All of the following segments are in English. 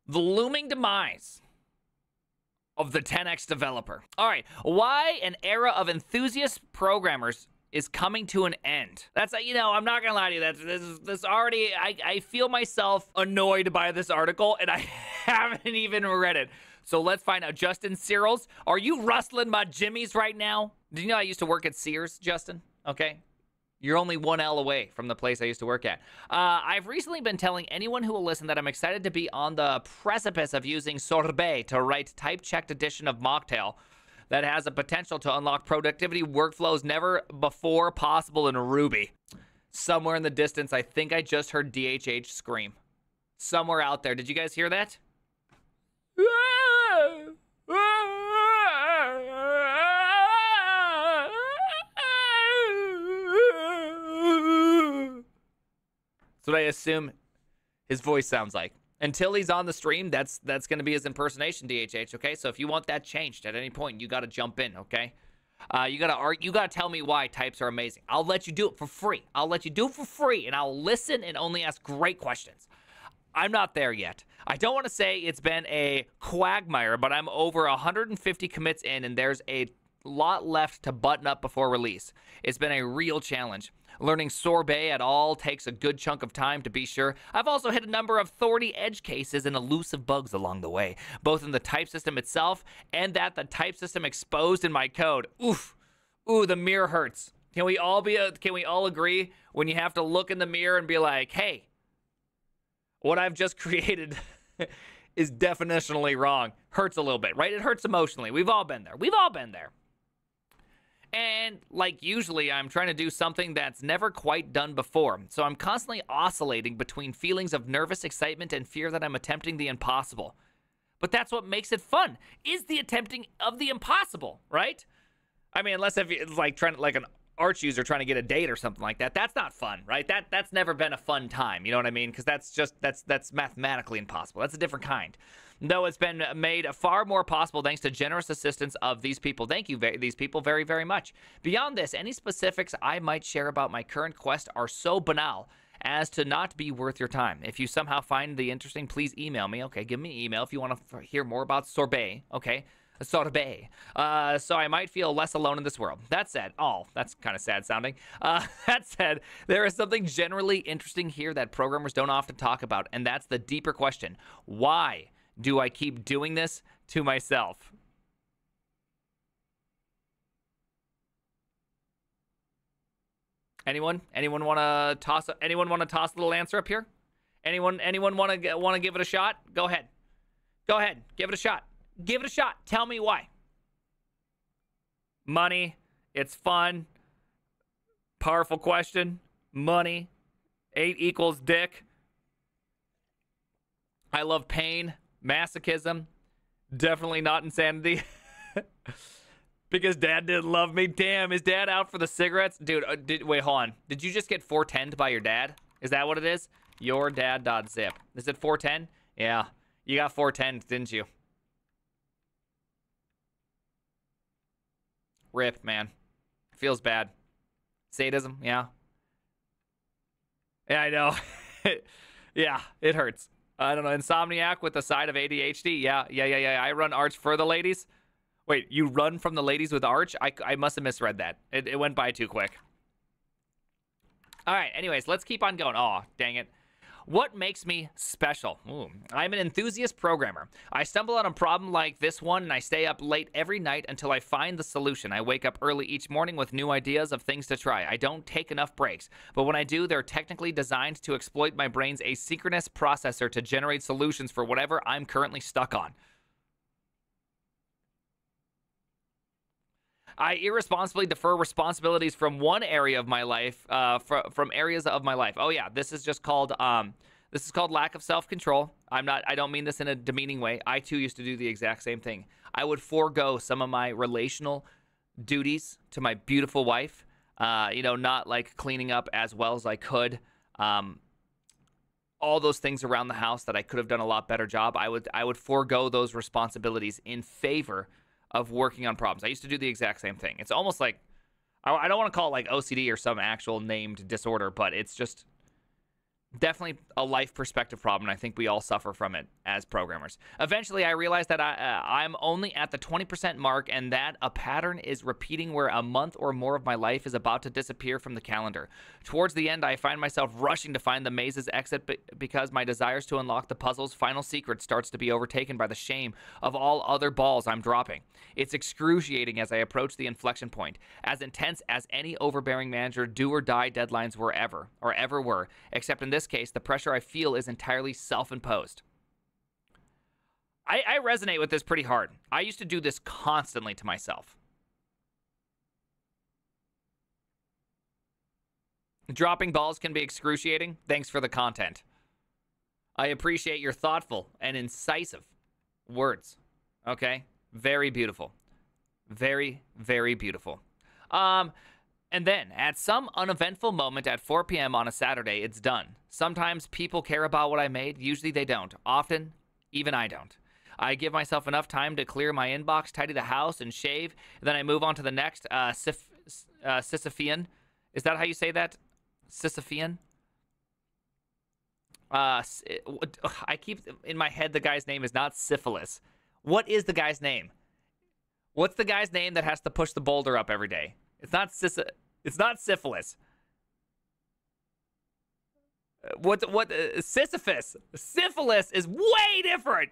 The looming demise of the 10x developer. All right, why an era of enthusiast programmers is coming to an end. That's, you know, I'm not gonna lie to you. This already, I feel myself annoyed by this article, and I haven't even read it. So let's find out. Justin Searles, are you rustling my jimmies right now? Did you know I used to work at Sears, Justin? Okay. You're only 1 L away from the place I used to work at. I've recently been telling anyone who will listen that I'm excited to be on the precipice of using Sorbet to write type-checked edition of Mocktail that has a potential to unlock productivity workflows never before possible in Ruby. Somewhere in the distance, I think I just heard DHH scream. Somewhere out there. Did you guys hear that? That's what I assume his voice sounds like. Until he's on the stream, that's going to be his impersonation, DHH, okay? So if you want that changed at any point, you got to jump in, okay? You got to tell me why types are amazing. I'll let you do it for free. I'll let you do it for free, and I'll listen and only ask great questions. I'm not there yet. I don't want to say it's been a quagmire, but I'm over 150 commits in, and there's a lot left to button up before release. It's been a real challenge. Learning Sorbet at all takes a good chunk of time, to be sure. I've also hit a number of thorny edge cases and elusive bugs along the way, both in the type system itself and that the type system exposed in my code. Oof. Ooh, the mirror hurts. Can we all agree when you have to look in the mirror and be like, hey, what I've just created is definitionally wrong. Hurts a little bit, right? It hurts emotionally. We've all been there. We've all been there. And like usually, I'm trying to do something that's never quite done before. So I'm constantly oscillating between feelings of nervous excitement and fear that I'm attempting the impossible. But that's what makes it fun, is the attempting of the impossible, right? I mean, unless if it's like an Arch user trying to get a date or something like that. That's not fun, right? That's never been a fun time. You know what I mean? Because that's mathematically impossible. That's a different kind. Though it's been made far more possible thanks to generous assistance of these people. Thank you, these people, very, very much. Beyond this, any specifics I might share about my current quest are so banal as to not be worth your time. If you somehow find the interesting, please email me. Okay, give me an email if you want to hear more about Sorbet. Okay. Sorbet. So I might feel less alone in this world. That said, that's kind of sad sounding. That said, there is something generally interesting here that programmers don't often talk about, and that's the deeper question. Why do I keep doing this to myself? Anyone want to toss a little answer up here? Anyone want to give it a shot? Go ahead. Give it a shot. Give it a shot. Tell me why. Money. It's fun. Powerful question. Money. 8 equals dick. I love pain. Masochism. Definitely not insanity. Because dad didn't love me. Damn, is dad out for the cigarettes? Dude, wait, hold on. Did you just get 410'd by your dad? Is that what it is? Your dad.zip. Is it 410? Yeah. You got 410, didn't you? Rip, man. Feels bad. Sadism, yeah. Yeah, I know. Yeah, it hurts. I don't know. Insomniac with a side of ADHD. Yeah. I run Arch for the ladies. Wait, you run from the ladies with Arch? I must have misread that. It went by too quick. All right, anyways, let's keep on going. Oh, dang it. What makes me special? Ooh, I'm an enthusiast programmer. I stumble on a problem like this one, and I stay up late every night until I find the solution. I wake up early each morning with new ideas of things to try. I don't take enough breaks, but when I do, they're technically designed to exploit my brain's asynchronous processor to generate solutions for whatever I'm currently stuck on. I irresponsibly defer responsibilities from one area of my life, from areas of my life. Oh yeah, this is just called lack of self-control. I don't mean this in a demeaning way. I too used to do the exact same thing. I would forego some of my relational duties to my beautiful wife. Not like cleaning up as well as I could. All those things around the house that I could have done a lot better job. I would forego those responsibilities in favor of working on problems. I used to do the exact same thing. It's almost like, I don't want to call it like OCD or some actual named disorder, but it's just Definitely a life perspective problem, and I think we all suffer from it as programmers. Eventually, I realized that I'm only at the 20% mark, and that a pattern is repeating where a month or more of my life is about to disappear from the calendar. Towards the end, I find myself rushing to find the maze's exit because my desires to unlock the puzzle's final secret starts to be overtaken by the shame of all other balls I'm dropping. It's excruciating as I approach the inflection point, as intense as any overbearing manager do-or-die deadlines were ever were, except in this case, the pressure I feel is entirely self-imposed. I resonate with this pretty hard. I used to do this constantly to myself. Dropping balls can be excruciating. Thanks for the content. I appreciate your thoughtful and incisive words. Okay? Very beautiful. Very, very beautiful. And then, at some uneventful moment at 4 p.m. on a Saturday, it's done. Sometimes people care about what I made. Usually they don't. Often, even I don't. I give myself enough time to clear my inbox, tidy the house, and shave. Then I move on to the next Sisyphean. Is that how you say that? Sisyphean? I keep in my head the guy's name is not Syphilis. What is the guy's name? What's the guy's name that has to push the boulder up every day? It's not Syphilis. Sisyphus. Syphilis is way different.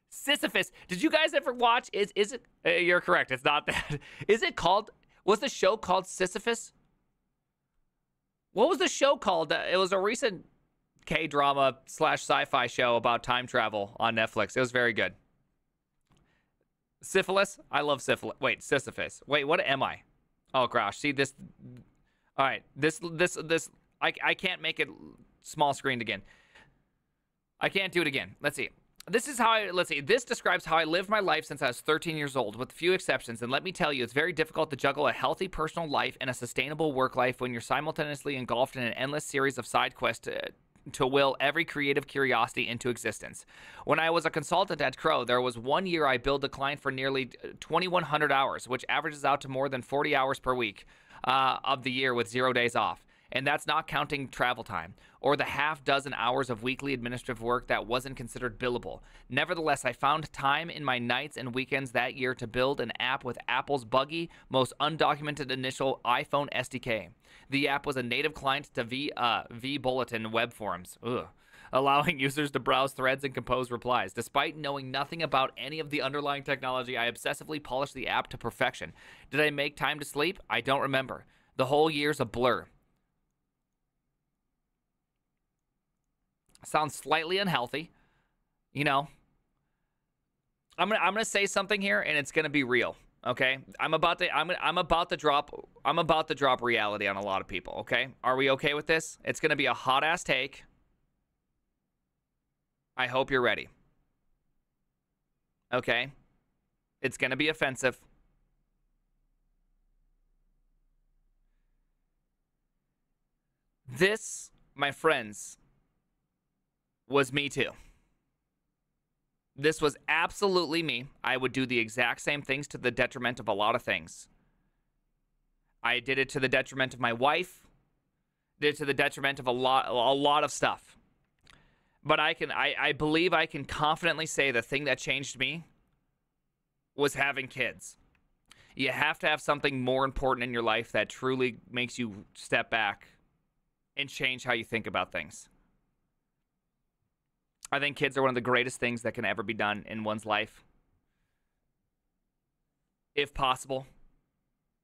Sisyphus. Did you guys ever watch? Is it? You're correct. It's not that. Is it called? Was the show called Sisyphus? What was the show called? It was a recent K-drama / sci-fi show about time travel on Netflix. It was very good. Syphilis. I love syphilis. Wait, Sisyphus. Wait, what am I? Oh gosh, see this. All right, this. I can't make it small screened again. I can't do it again. Let's see. This describes how I lived my life since I was 13 years old, with few exceptions. And let me tell you, it's very difficult to juggle a healthy personal life and a sustainable work life when you're simultaneously engulfed in an endless series of side quests to will every creative curiosity into existence. When I was a consultant at Crow, there was 1 year I billed a client for nearly 2,100 hours, which averages out to more than 40 hours per week of the year with 0 days off. And that's not counting travel time, or the half dozen hours of weekly administrative work that wasn't considered billable. Nevertheless, I found time in my nights and weekends that year to build an app with Apple's buggy, most undocumented initial iPhone SDK. The app was a native client to V-Bulletin web forums, allowing users to browse threads and compose replies. Despite knowing nothing about any of the underlying technology, I obsessively polished the app to perfection. Did I make time to sleep? I don't remember. The whole year's a blur. Sounds slightly unhealthy, you know. I'm gonna say something here, and it's gonna be real. Okay, I'm about to drop reality on a lot of people. Okay, are we okay with this? It's gonna be a hot ass take. I hope you're ready. Okay, it's gonna be offensive. This, my friends, was me too. This was absolutely me. I would do the exact same things to the detriment of a lot of things. I did it to the detriment of my wife. Did it to the detriment of a lot of stuff. But I believe I can confidently say the thing that changed me was having kids. You have to have something more important in your life that truly makes you step back and change how you think about things. I think kids are one of the greatest things that can ever be done in one's life. If possible,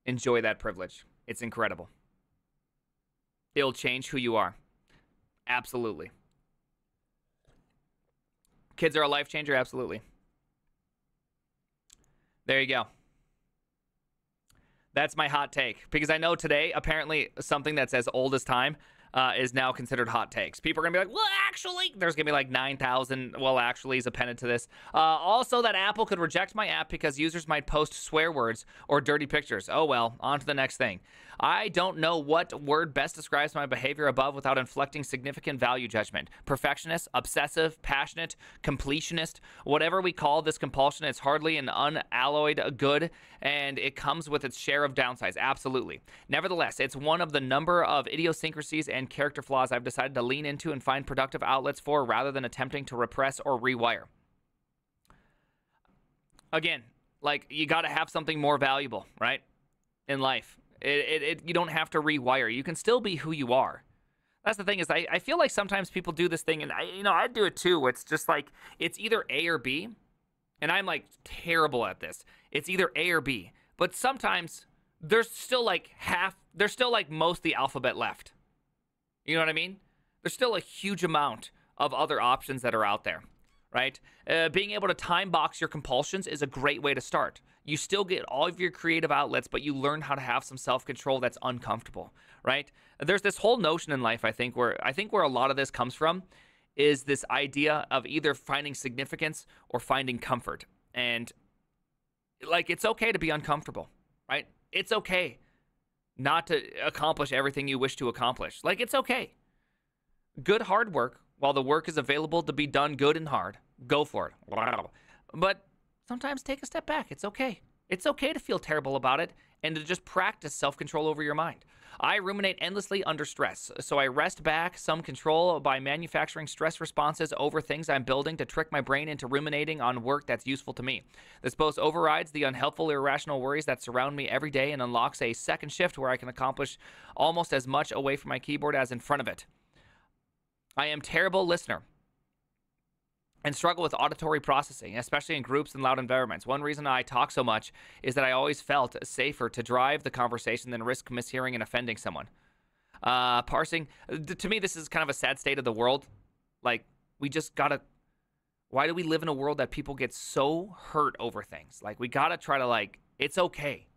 enjoy that privilege. It's incredible. It'll change who you are. Absolutely. Kids are a life changer? Absolutely. There you go. That's my hot take. Because I know today, apparently, something that's as old as time is now considered hot takes. People are going to be like, well, actually, there's going to be like 9,000 well, actually is appended to this. Also, that Apple could reject my app because users might post swear words or dirty pictures. Oh, well, on to the next thing. I don't know what word best describes my behavior above without inflecting significant value judgment. Perfectionist, obsessive, passionate, completionist, whatever we call this compulsion, it's hardly an unalloyed good, and it comes with its share of downsides. Absolutely. Nevertheless, it's one of the number of idiosyncrasies and and character flaws I've decided to lean into and find productive outlets for rather than attempting to repress or rewire. Again, like, you got to have something more valuable, right, in life. You don't have to rewire. You can still be who you are. That's the thing is I feel like sometimes people do this thing, and I do it too. It's just like it's either A or B, and I'm like terrible at this. It's either A or B, but sometimes there's still like most of the alphabet left. You know what I mean? There's still a huge amount of other options that are out there, right? Being able to time box your compulsions is a great way to start. You still get all of your creative outlets, but you learn how to have some self-control that's uncomfortable, right? There's this whole notion in life, I think where a lot of this comes from is this idea of either finding significance or finding comfort. And like, it's okay to be uncomfortable, right? It's okay not to accomplish everything you wish to accomplish. Like, it's okay. Good hard work, while the work is available to be done good and hard, go for it. Wow. But sometimes take a step back. It's okay. It's okay to feel terrible about it and to just practice self-control over your mind. I ruminate endlessly under stress, so I wrest back some control by manufacturing stress responses over things I'm building to trick my brain into ruminating on work that's useful to me. This both overrides the unhelpful, irrational worries that surround me every day and unlocks a second shift where I can accomplish almost as much away from my keyboard as in front of it. I am a terrible listener and struggle with auditory processing, especially in groups and loud environments. One reason I talk so much is that I always felt safer to drive the conversation than risk mishearing and offending someone. Parsing, to me, this is kind of a sad state of the world. Like, we just gotta, why do we live in a world that people get so hurt over things? Like, we gotta try to, like, it's okay.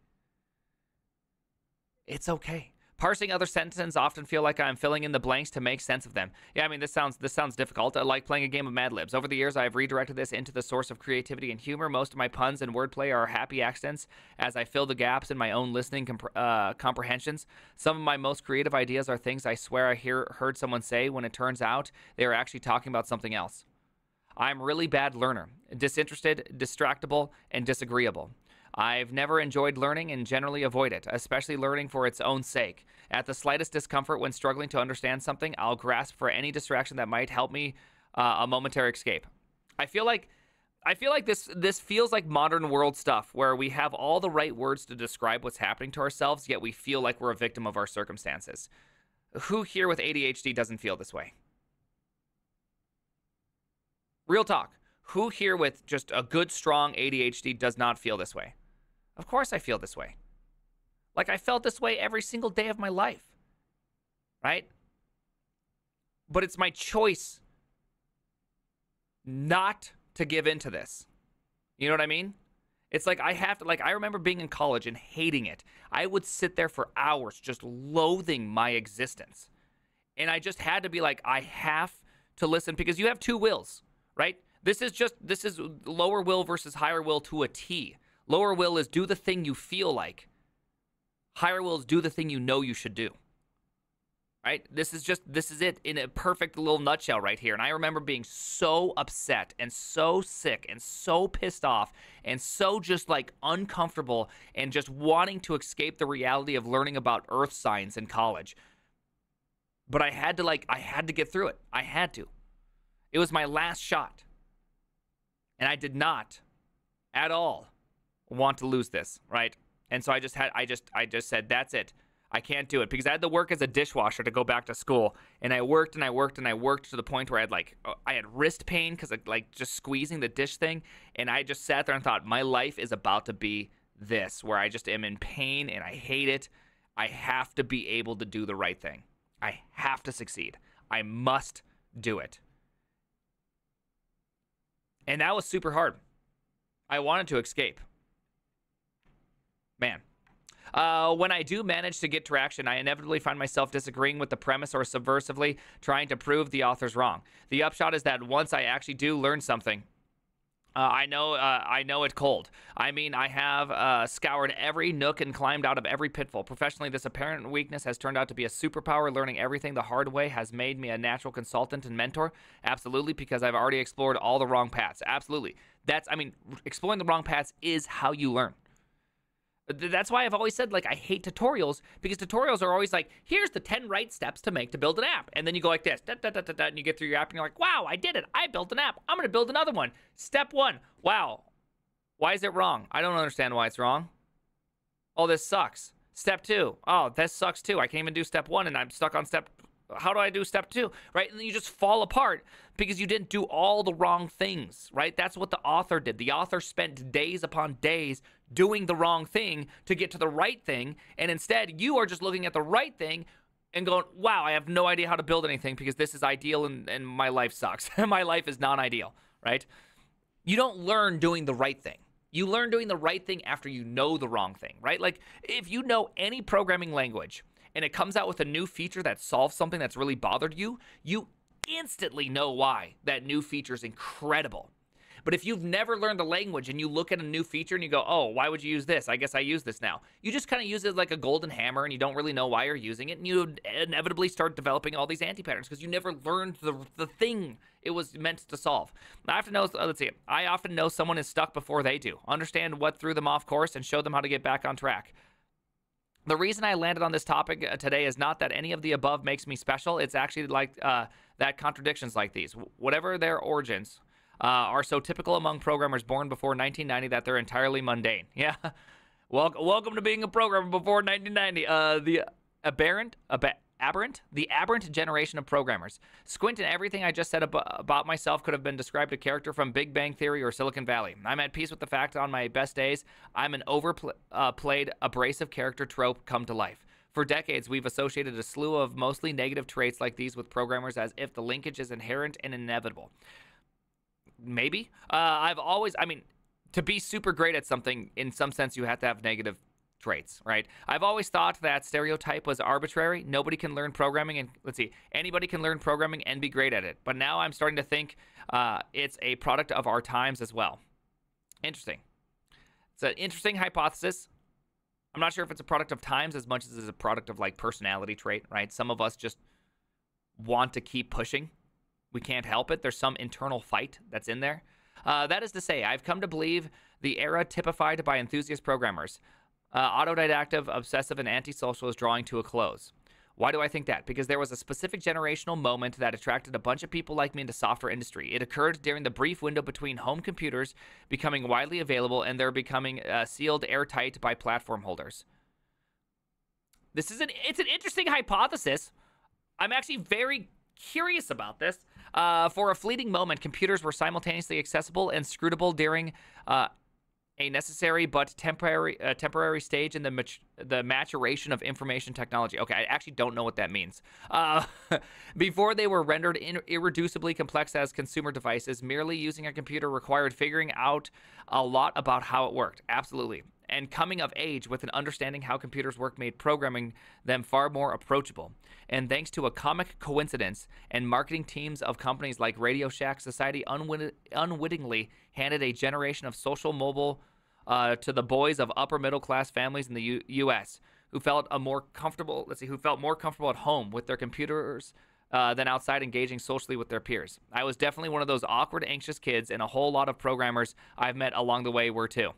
It's okay. Parsing other sentences often feel like I'm filling in the blanks to make sense of them. Yeah, I mean, this sounds difficult. I like playing a game of Mad Libs. Over the years, I have redirected this into the source of creativity and humor. Most of my puns and wordplay are happy accidents as I fill the gaps in my own listening comprehensions. Some of my most creative ideas are things I swear I heard someone say when it turns out they are actually talking about something else. I'm a really bad learner, disinterested, distractible, and disagreeable. I've never enjoyed learning and generally avoid it, especially learning for its own sake. At the slightest discomfort when struggling to understand something, I'll grasp for any distraction that might help me a momentary escape. I feel like this feels like modern world stuff where we have all the right words to describe what's happening to ourselves, yet we feel like we're a victim of our circumstances. Who here with ADHD doesn't feel this way? Real talk. Who here with just a good, strong ADHD does not feel this way? Of course I feel this way. Like, I felt this way every single day of my life, right? But it's my choice not to give into this. You know what I mean? It's like I remember being in college and hating it. I would sit there for hours just loathing my existence. And I just had to be like, I have to listen, because you have two wills, right? This is lower will versus higher will to a T. Lower will is do the thing you feel like. Higher will is do the thing you know you should do. Right? This is it in a perfect little nutshell right here. And I remember being so upset and so sick and so pissed off and so just like uncomfortable and just wanting to escape the reality of learning about earth science in college. But I had to get through it. I had to. It was my last shot. And I did not at all want to lose this, right? And so I just said, that's it. I can't do it, because I had to work as a dishwasher to go back to school. And I worked and I worked and I worked to the point where I had wrist pain because of just squeezing the dish thing. And I just sat there and thought, my life is about to be this, where I just am in pain and I hate it. I have to be able to do the right thing. I have to succeed. I must do it. And that was super hard. I wanted to escape. Man. When I do manage to get traction, I inevitably find myself disagreeing with the premise or subversively trying to prove the author's wrong. The upshot is that once I actually do learn something, I know it cold. I mean, I have scoured every nook and climbed out of every pitfall. Professionally, this apparent weakness has turned out to be a superpower. Learning everything the hard way has made me a natural consultant and mentor. Absolutely, because I've already explored all the wrong paths. Absolutely. Exploring the wrong paths is how you learn. That's why I've always said, like, I hate tutorials, because tutorials are always like, here's the 10 right steps to make to build an app. And then you go like this, da, da, da, da, da, and you get through your app and you're like, wow, I did it. I built an app. I'm going to build another one. Step 1. Wow. Why is it wrong? I don't understand why it's wrong. Oh, this sucks. Step 2. Oh, this sucks too. I can't even do step 1 and I'm stuck on step. How do I do step 2? Right? And then you just fall apart because you didn't do all the wrong things, right? That's what the author did. The author spent days upon days doing the wrong thing to get to the right thing. And instead, you are just looking at the right thing and going, wow, I have no idea how to build anything because this is ideal and my life sucks. My life is non-ideal, right? You don't learn doing the right thing. You learn doing the right thing after you know the wrong thing, right? Like, if you know any programming language and it comes out with a new feature that solves something that's really bothered you, you instantly know why that new feature is incredible. But if you've never learned the language and you look at a new feature and you go, oh, why would you use this? I guess I use this now. You just kind of use it like a golden hammer and you don't really know why you're using it. And you inevitably start developing all these anti-patterns because you never learned the thing it was meant to solve. I have to know, let's see, I often know someone is stuck before they do. Understand what threw them off course and show them how to get back on track. The reason I landed on this topic today is not that any of the above makes me special. It's actually like that contradictions like these, whatever their origins, are so typical among programmers born before 1990 that they're entirely mundane. Yeah. Welcome to being a programmer before 1990. The aberrant generation of programmers. Squint and everything I just said about myself could have been described a character from Big Bang Theory or Silicon Valley. I'm at peace with the fact that on my best days, I'm an overplayed, abrasive character trope come to life. For decades, we've associated a slew of mostly negative traits like these with programmers as if the linkage is inherent and inevitable. Maybe. To be super great at something, in some sense, you have to have negative traits, right? I've always thought that stereotype was arbitrary. Nobody can learn programming, and anybody can learn programming and be great at it. But now I'm starting to think it's a product of our times as well. Interesting. It's an interesting hypothesis. I'm not sure if it's a product of times as much as it's a product of like personality trait, right? Some of us just want to keep pushing. We can't help it. There's some internal fight that's in there. That is to say, I've come to believe the era typified by enthusiast programmers, autodidactic, obsessive, and antisocial is drawing to a close. Why do I think that? Because there was a specific generational moment that attracted a bunch of people like me into software industry. It occurred during the brief window between home computers becoming widely available and their becoming sealed airtight by platform holders. It's an interesting hypothesis. I'm actually very curious about this. For a fleeting moment, computers were simultaneously accessible and scrutable during a necessary but temporary stage in the maturation of information technology. Okay, I actually don't know what that means. Before they were rendered irreducibly complex as consumer devices, merely using a computer required figuring out a lot about how it worked. Absolutely. And coming of age with an understanding how computers work made programming them far more approachable. And thanks to a comic coincidence and marketing teams of companies like Radio Shack, society unwittingly handed a generation of social mobile to the boys of upper middle class families in the U.S. who felt more comfortable at home with their computers than outside engaging socially with their peers. I was definitely one of those awkward, anxious kids, and a whole lot of programmers I've met along the way were too.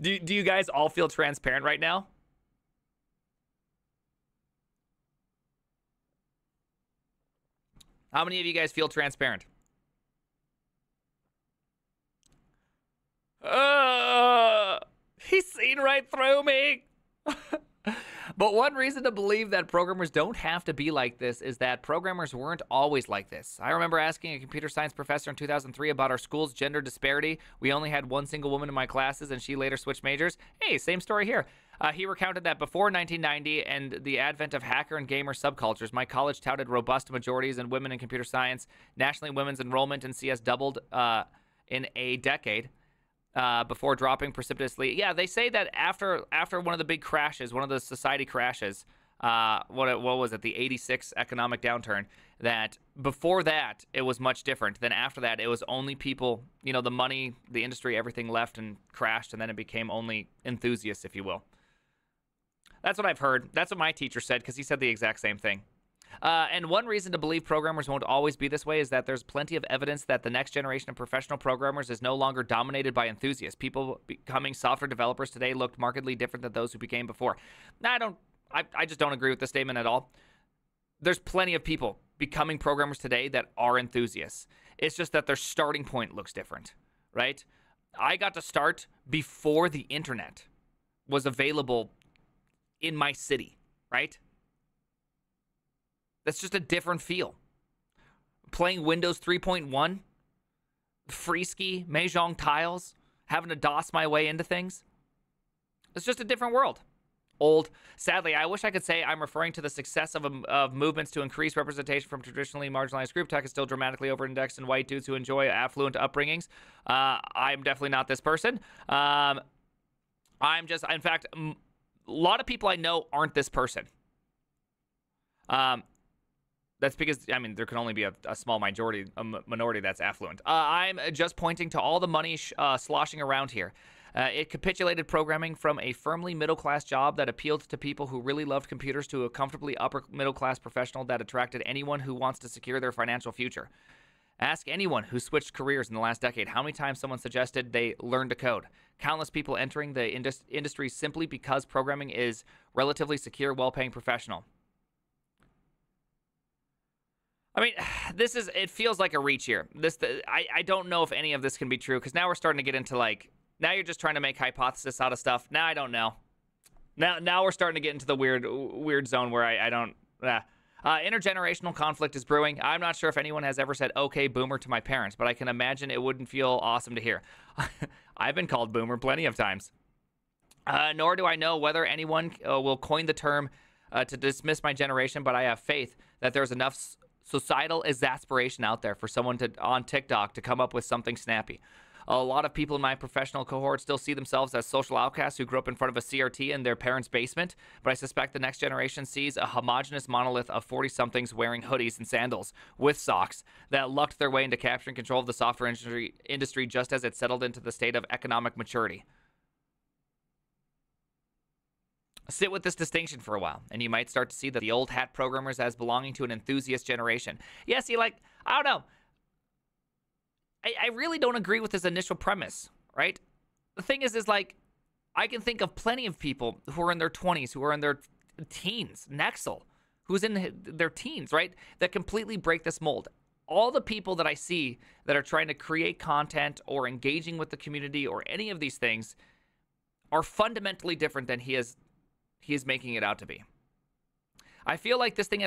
Do you guys all feel transparent right now? How many of you guys feel transparent? He's seen right through me. But one reason to believe that programmers don't have to be like this is that programmers weren't always like this. I remember asking a computer science professor in 2003 about our school's gender disparity. We only had one single woman in my classes, and she later switched majors. Hey, same story here. He recounted that before 1990 and the advent of hacker and gamer subcultures, my college touted robust majorities in women in computer science. Nationally, women's enrollment in CS doubled in a decade. Before dropping precipitously. Yeah, they say that after one of the big crashes, one of the society crashes, what was it, the 86 economic downturn, that before that, it was much different. Then after that, it was only people, the money, the industry, everything left and crashed, and then it became only enthusiasts, if you will. That's what I've heard. That's what my teacher said, because he said the exact same thing. And one reason to believe programmers won't always be this way is that there's plenty of evidence that the next generation of professional programmers is no longer dominated by enthusiasts. People becoming software developers today look markedly different than those who became before. Now, I just don't agree with this statement at all. There's plenty of people becoming programmers today that are enthusiasts. It's just that their starting point looks different, right? I got to start before the internet was available in my city, right? That's just a different feel. Playing Windows 3.1, Freeski, Mahjong tiles, having to DOS my way into things. It's just a different world. Old. Sadly, I wish I could say I'm referring to the success of movements to increase representation from traditionally marginalized group. Tech is still dramatically over-indexed in white dudes who enjoy affluent upbringings. I'm definitely not this person. I'm just, in fact, a lot of people I know aren't this person. That's because, I mean, there can only be a small minority that's affluent. I'm just pointing to all the money sloshing around here. It capitulated programming from a firmly middle-class job that appealed to people who really loved computers to a comfortably upper-middle-class professional that attracted anyone who wants to secure their financial future. Ask anyone who switched careers in the last decade how many times someone suggested they learn to code. Countless people entering the industry simply because programming is relatively secure, well-paying professional. I mean, it feels like a reach here. I don't know if any of this can be true, because now we're starting to get into, like, now you're just trying to make hypothesis out of stuff. Now I don't know. Now we're starting to get into the weird zone where I don't. Intergenerational conflict is brewing. I'm not sure if anyone has ever said "okay, boomer" to my parents, but I can imagine it wouldn't feel awesome to hear. I've been called boomer plenty of times. Nor do I know whether anyone will coin the term to dismiss my generation, but I have faith that there's enough societal exasperation out there for someone on TikTok to come up with something snappy. A lot of people in my professional cohort still see themselves as social outcasts who grew up in front of a CRT in their parents' basement, but I suspect the next generation sees a homogenous monolith of 40-somethings wearing hoodies and sandals with socks that lucked their way into capturing control of the software industry just as it settled into the state of economic maturity. Sit with this distinction for a while, and you might start to see that the old hat programmers as belonging to an enthusiast generation. Yeah, see, like, I don't know. I really don't agree with this initial premise, right? The thing is like, I can think of plenty of people who are in their 20s, who are in their teens, Nexel, who's in their teens, right? That completely break this mold. All the people that I see that are trying to create content or engaging with the community or any of these things are fundamentally different than he is making it out to be. I feel like this thing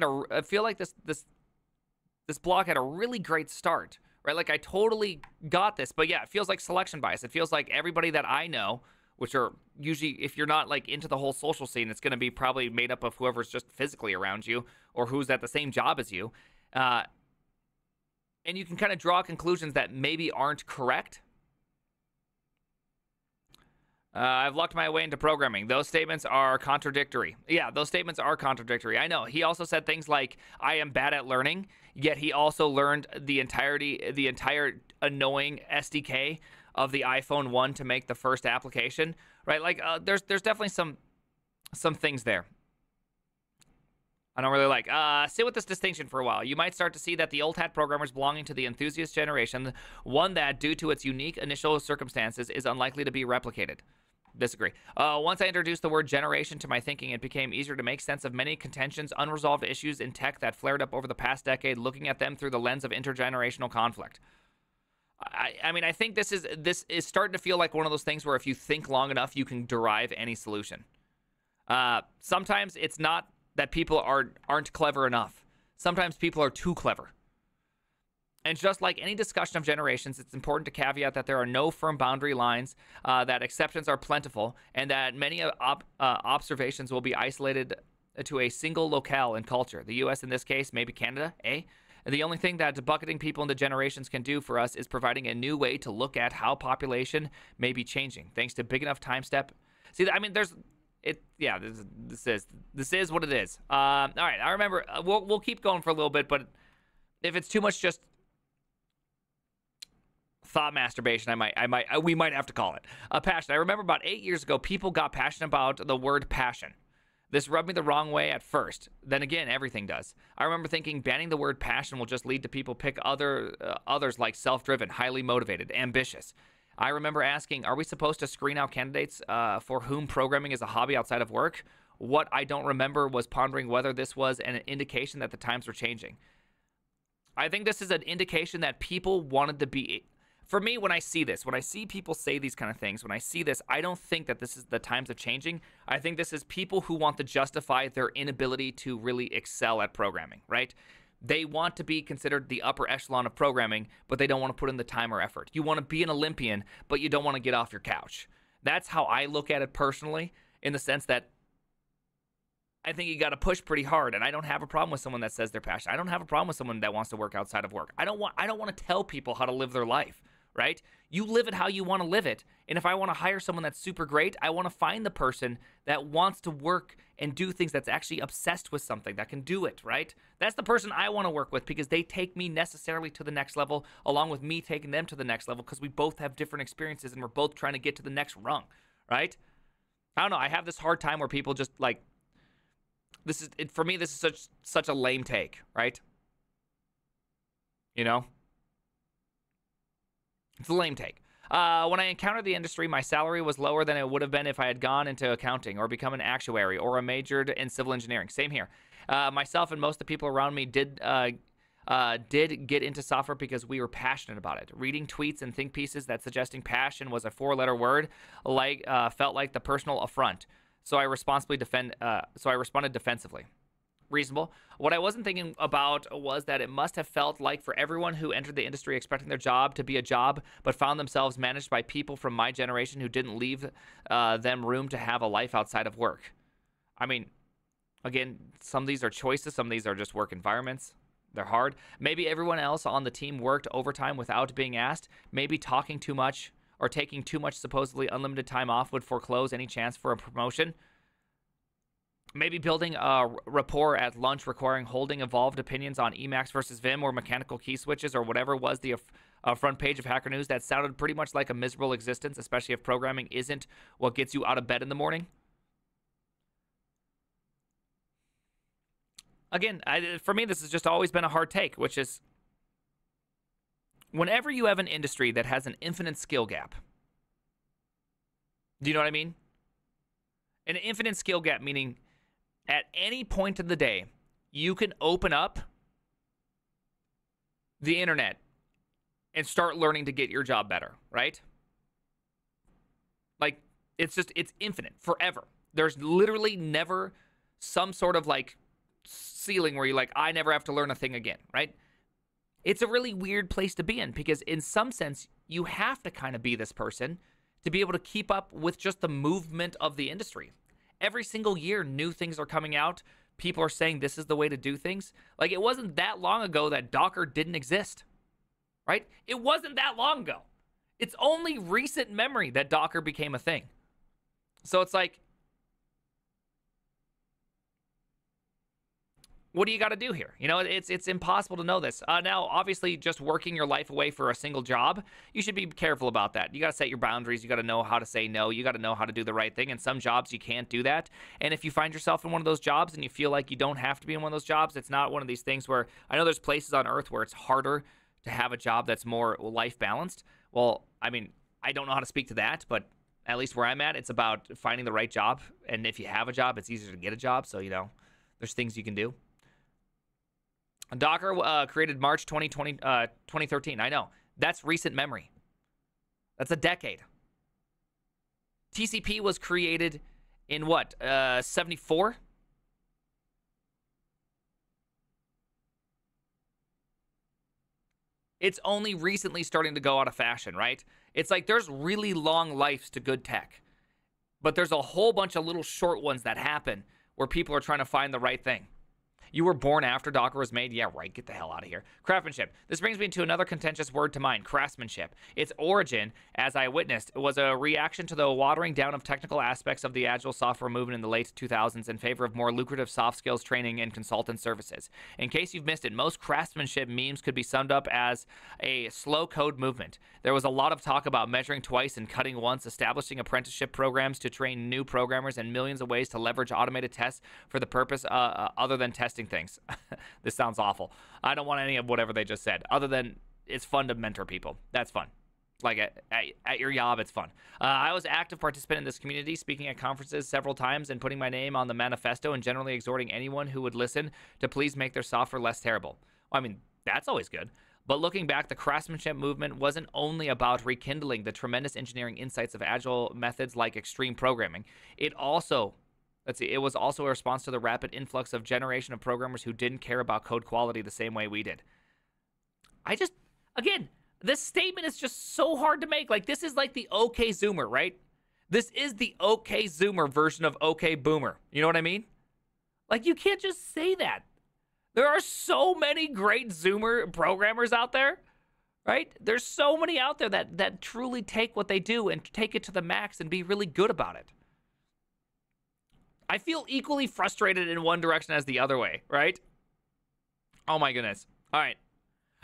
this blog had a really great start, right? Like, I totally got this, but yeah, it feels like selection bias. It feels like everybody that I know, which are usually, if you're not like into the whole social scene, it's going to be probably made up of whoever's just physically around you or who's at the same job as you. And you can kind of draw conclusions that maybe aren't correct. I've lucked my way into programming. Those statements are contradictory. Yeah, those statements are contradictory. I know. He also said things like, I am bad at learning, yet he also learned the entire annoying SDK of the iPhone 1 to make the first application, right? Like, there's definitely some things there I don't really like. Sit with this distinction for a while. You might start to see that the old hat programmers belonging to the enthusiast generation, one that, due to its unique initial circumstances, is unlikely to be replicated. Disagree. Once I introduced the word generation to my thinking, it became easier to make sense of many contentions, unresolved issues in tech that flared up over the past decade, looking at them through the lens of intergenerational conflict. I mean, I think this is starting to feel like one of those things where if you think long enough, you can derive any solution. Sometimes it's not that people aren't clever enough. Sometimes people are too clever. And just like any discussion of generations, it's important to caveat that there are no firm boundary lines, that exceptions are plentiful, and that many observations will be isolated to a single locale in culture. The U.S. in this case, maybe Canada, eh? And the only thing that bucketing people into generations can do for us is providing a new way to look at how population may be changing, thanks to big enough time step. See, I mean, this is what it is. All right, I remember. We'll keep going for a little bit, but if it's too much just thought masturbation, we might have to call it passion. I remember about 8 years ago, people got passionate about the word passion. This rubbed me the wrong way at first. Then again, everything does. I remember thinking banning the word passion will just lead to people pick others like self-driven, highly motivated, ambitious. I remember asking, are we supposed to screen out candidates for whom programming is a hobby outside of work? What I don't remember was pondering whether this was an indication that the times were changing. I think this is an indication that people wanted to be... For me, when I see this, when I see people say these kind of things, when I see this, I don't think that this is the times of changing. I think this is people who want to justify their inability to really excel at programming, right? They want to be considered the upper echelon of programming, but they don't want to put in the time or effort. You want to be an Olympian, but you don't want to get off your couch. That's how I look at it personally, in the sense that I think you got to push pretty hard, and I don't have a problem with someone that says they're passionate. I don't have a problem with someone that wants to work outside of work. I don't want to tell people how to live their life, right? You live it how you want to live it. And if I want to hire someone that's super great, I want to find the person that wants to work and do things, that's actually obsessed with something, that can do it, right? That's the person I want to work with, because they take me necessarily to the next level, along with me taking them to the next level, because we both have different experiences and we're both trying to get to the next rung, right? I don't know. I have this hard time where people just like, this is it, for me, this is such a lame take, right? You know? It's a lame take. When I encountered the industry, my salary was lower than it would have been if I had gone into accounting or become an actuary or majored in civil engineering. Same here. Myself and most of the people around me did get into software because we were passionate about it. Reading tweets and think pieces that suggesting passion was a four-letter word felt like the personal affront. So I responded defensively. Reasonable. What I wasn't thinking about was that it must have felt like for everyone who entered the industry expecting their job to be a job, but found themselves managed by people from my generation who didn't leave them room to have a life outside of work. I mean, again, some of these are choices. Some of these are just work environments. They're hard. Maybe everyone else on the team worked overtime without being asked. Maybe talking too much or taking too much supposedly unlimited time off would foreclose any chance for a promotion. Maybe building a rapport at lunch requiring holding evolved opinions on Emacs versus Vim or mechanical key switches or whatever was the front page of Hacker News that sounded pretty much like a miserable existence, especially if programming isn't what gets you out of bed in the morning. Again, for me, this has just always been a hard take, which is whenever you have an industry that has an infinite skill gap, do you know what I mean? An infinite skill gap meaning at any point in the day, you can open up the internet and start learning to get your job better, right? Like, it's infinite, forever. There's literally never some sort of like ceiling where you're like, I never have to learn a thing again, right? It's a really weird place to be in, because in some sense, you have to kind of be this person to be able to keep up with just the movement of the industry. Every single year, new things are coming out. People are saying this is the way to do things. Like, it wasn't that long ago that Docker didn't exist, right? It wasn't that long ago. It's only recent memory that Docker became a thing. So it's like, what do you got to do here? You know, it's impossible to know this. Now, obviously, just working your life away for a single job, you should be careful about that. You got to set your boundaries. You got to know how to say no. You got to know how to do the right thing. And some jobs, you can't do that. And if you find yourself in one of those jobs and you feel like you don't have to be in one of those jobs, it's not one of these things where, I know there's places on Earth where it's harder to have a job that's more life balanced. Well, I mean, I don't know how to speak to that, but at least where I'm at, it's about finding the right job. And if you have a job, it's easier to get a job. So, you know, there's things you can do. Docker created March 2013. I know. That's recent memory. That's a decade. TCP was created in what? 74? It's only recently starting to go out of fashion, right? It's like there's really long lives to good tech. But there's a whole bunch of little short ones that happen where people are trying to find the right thing. You were born after Docker was made? Yeah, right. Get the hell out of here. Craftsmanship. This brings me to another contentious word to mind, craftsmanship. Its origin, as I witnessed, was a reaction to the watering down of technical aspects of the agile software movement in the late 2000s in favor of more lucrative soft skills training and consultant services. In case you've missed it, most craftsmanship memes could be summed up as a slow code movement. There was a lot of talk about measuring twice and cutting once, establishing apprenticeship programs to train new programmers, and millions of ways to leverage automated tests for the purpose other than testing things. This sounds awful. I don't want any of whatever they just said, other than it's fun to mentor people. That's fun. Like at your job, it's fun. I was an active participant in this community, speaking at conferences several times and putting my name on the manifesto and generally exhorting anyone who would listen to please make their software less terrible. Well, I mean, that's always good. But looking back, the craftsmanship movement wasn't only about rekindling the tremendous engineering insights of agile methods like extreme programming. It was also a response to the rapid influx of generation of programmers who didn't care about code quality the same way we did. Again, this statement is just so hard to make. Like, this is like the OK Zoomer, right? This is the OK Zoomer version of OK Boomer. You know what I mean? Like, you can't just say that. There are so many great Zoomer programmers out there, right? There's so many out there that truly take what they do and take it to the max and be really good about it. I feel equally frustrated in one direction as the other way, right? Oh my goodness. All right.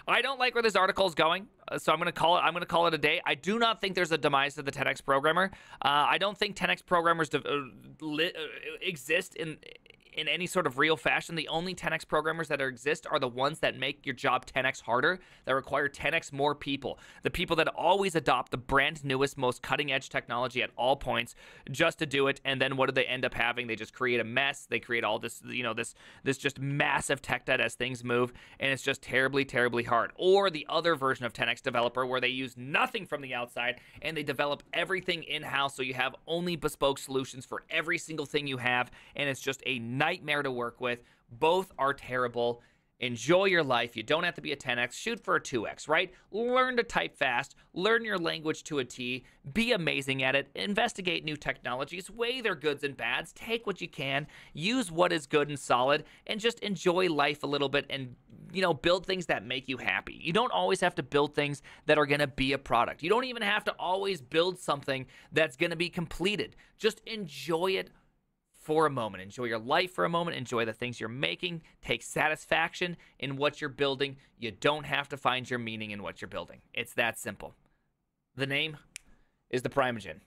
I don't like where this article is going, so I'm going to call it a day. I do not think there's a demise to the 10x programmer. I don't think 10x programmers exist in any sort of real fashion. The only 10x programmers that exist are the ones that make your job 10x harder, that require 10x more people. The people that always adopt the brand newest, most cutting edge technology at all points just to do it. And then what do they end up having? They just create a mess. They create all this, this just massive tech debt as things move. And it's just terribly, terribly hard. Or the other version of 10x developer where they use nothing from the outside and they develop everything in-house. So you have only bespoke solutions for every single thing you have. And it's just a nightmare to work with. Both are terrible. Enjoy your life. You don't have to be a 10x. Shoot for a 2x, right? Learn to type fast. Learn your language to a T. Be amazing at it. Investigate new technologies. Weigh their goods and bads. Take what you can. Use what is good and solid. And just enjoy life a little bit and, build things that make you happy. You don't always have to build things that are going to be a product. You don't even have to always build something that's going to be completed. Just enjoy it for a moment. Enjoy your life for a moment. Enjoy the things you're making. Take satisfaction in what you're building. You don't have to find your meaning in what you're building. It's that simple. The name is the Primogen.